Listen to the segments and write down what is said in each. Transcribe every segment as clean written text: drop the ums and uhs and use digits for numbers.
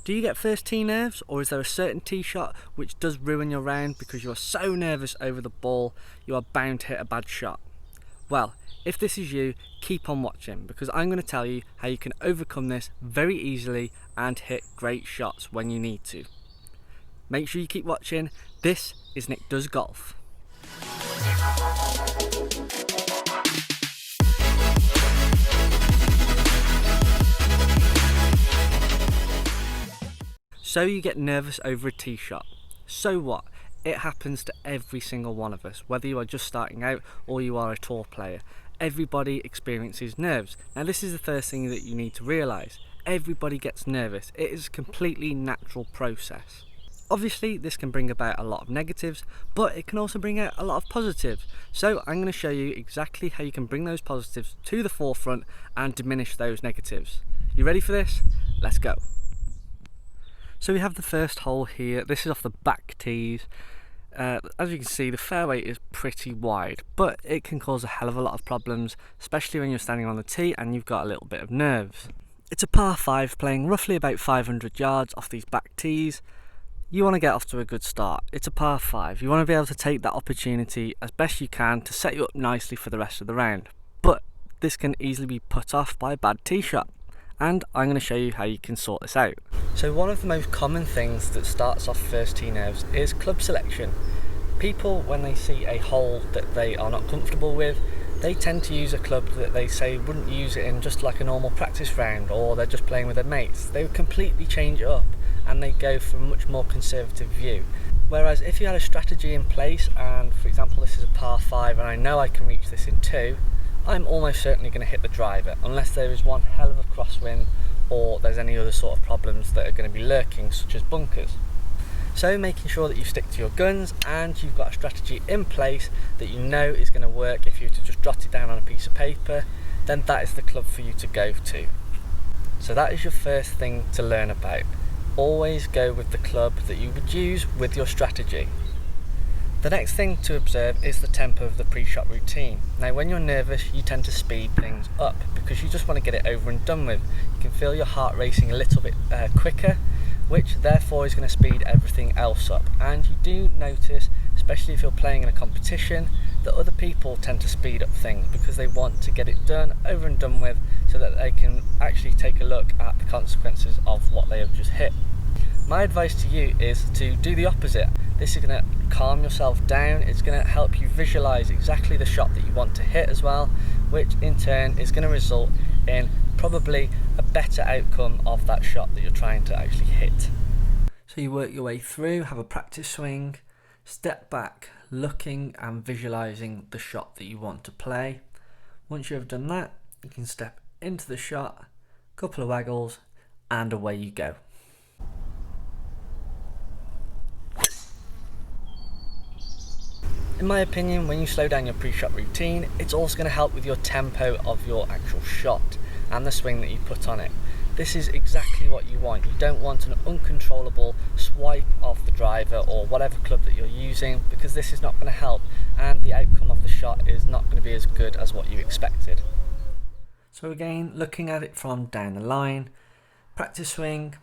Do you get first tee nerves, or is there a certain tee shot which does ruin your round because you are so nervous over the ball you are bound to hit a bad shot? Well, if this is you, keep on watching because I'm going to tell you how you can overcome this very easily and hit great shots when you need to. Make sure you keep watching. This is Nick Does Golf. So you get nervous over a tee shot. So what? It happens to every single one of us, whether you are just starting out or you are a tour player. Everybody experiences nerves. Now this is the first thing that you need to realise. Everybody gets nervous. It is a completely natural process. Obviously this can bring about a lot of negatives, but it can also bring out a lot of positives. So I'm going to show you exactly how you can bring those positives to the forefront and diminish those negatives. You ready for this? Let's go. So we have the first hole here. This is off the back tees. As you can see, the fairway is pretty wide, but it can cause a hell of a lot of problems, especially when you're standing on the tee and you've got a little bit of nerves. It's a par 5 playing roughly about 500 yards off these back tees. You want to get off to a good start. It's a par 5. You want to be able to take that opportunity as best you can to set you up nicely for the rest of the round. But this can easily be put off by a bad tee shot. And I'm going to show you how you can sort this out. So one of the most common things that starts off first tee nerves is club selection. People, when they see a hole that they are not comfortable with, they tend to use a club that they say wouldn't use it in just like a normal practice round, or they're just playing with their mates. They would completely change it up and they go for a much more conservative view. Whereas if you had a strategy in place, and for example this is a par 5 and I know I can reach this in 2, I'm almost certainly going to hit the driver unless there is one hell of a crosswind or there's any other sort of problems that are going to be lurking, such as bunkers. So making sure that you stick to your guns and you've got a strategy in place that you know is going to work. If you were to just jot it down on a piece of paper, then that is the club for you to go to. So that is your first thing to learn about. Always go with the club that you would use with your strategy. The next thing to observe is the tempo of the pre-shot routine. Now when you're nervous you tend to speed things up because you just want to get it over and done with. You can feel your heart racing a little bit quicker, which therefore is going to speed everything else up. And you do notice, especially if you're playing in a competition, that other people tend to speed up things because they want to get it done, over and done with, so that they can actually take a look at the consequences of what they have just hit. My advice to you is to do the opposite. This is going to calm yourself down. It's going to help you visualize exactly the shot that you want to hit as well, which in turn is going to result in probably a better outcome of that shot that you're trying to actually hit. So you work your way through, have a practice swing, step back, looking and visualizing the shot that you want to play. Once you have done that, you can step into the shot, couple of waggles, and away you go. In my opinion, when you slow down your pre-shot routine, it's also going to help with your tempo of your actual shot and the swing that you put on it. This is exactly what you want. You don't want an uncontrollable swipe of the driver or whatever club that you're using, because this is not going to help and the outcome of the shot is not going to be as good as what you expected. So again, looking at it from down the line, practice swing,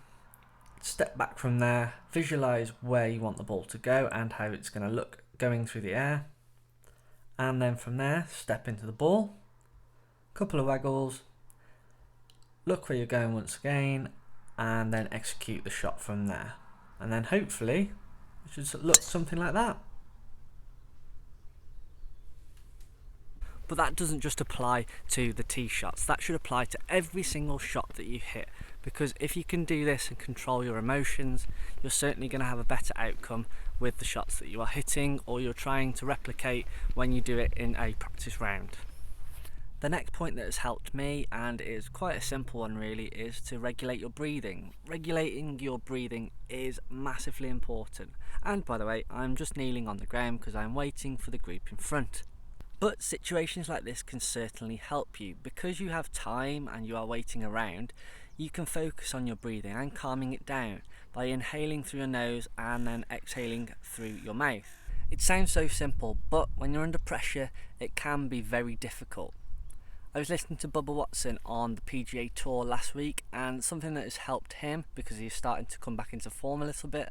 step back from there, visualize where you want the ball to go and how it's going to look going through the air, and then from there step into the ball, couple of waggles, look where you're going once again, and then execute the shot from there. And then hopefully it should look something like that. But that doesn't just apply to the tee shots, that should apply to every single shot that you hit, because if you can do this and control your emotions, you're certainly going to have a better outcome with the shots that you are hitting or you're trying to replicate when you do it in a practice round. The next point that has helped me, and is quite a simple one really, is to regulate your breathing. Regulating your breathing is massively important. And by the way, I'm just kneeling on the ground because I'm waiting for the group in front. But situations like this can certainly help you. Because you have time and you are waiting around, you can focus on your breathing and calming it down by inhaling through your nose and then exhaling through your mouth. It sounds so simple, but when you're under pressure, it can be very difficult. I was listening to Bubba Watson on the PGA Tour last week, and something that has helped him, because he's starting to come back into form a little bit,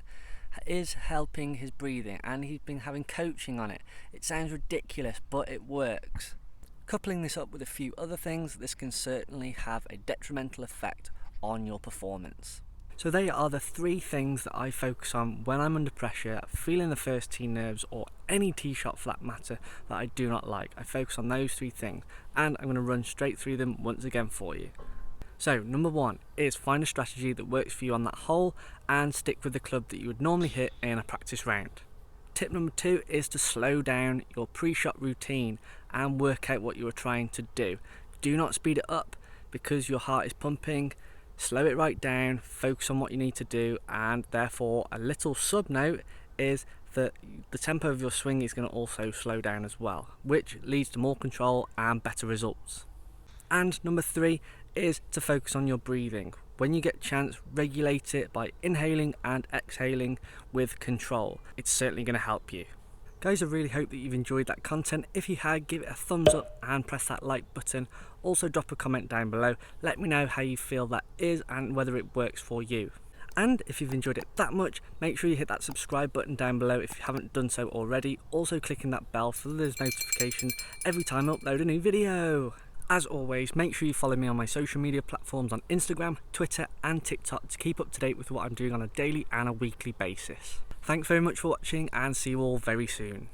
is helping his breathing, and he's been having coaching on it. It sounds ridiculous, but it works. Coupling this up with a few other things, this can certainly have a detrimental effect on your performance. So they are the 3 things that I focus on when I'm under pressure, feeling the first tee nerves, or any tee shot for that matter that I do not like. I focus on those 3 things, and I'm going to run straight through them once again for you. So number 1 is find a strategy that works for you on that hole and stick with the club that you would normally hit in a practice round. Tip number 2 is to slow down your pre-shot routine and work out what you are trying to do. Do not speed it up because your heart is pumping. Slow it right down, focus on what you need to do, and therefore a little sub note is that the tempo of your swing is going to also slow down as well, which leads to more control and better results. And number 3 is to focus on your breathing. When you get a chance, regulate it by inhaling and exhaling with control. It's certainly going to help you. Guys, I really hope that you've enjoyed that content. If you had, give it a thumbs up and press that like button. Also drop a comment down below. Let me know how you feel that is and whether it works for you. And if you've enjoyed it that much, make sure you hit that subscribe button down below if you haven't done so already. Also clicking that bell for those notifications every time I upload a new video. As always, make sure you follow me on my social media platforms on Instagram, Twitter and TikTok to keep up to date with what I'm doing on a daily and a weekly basis. Thanks very much for watching, and see you all very soon.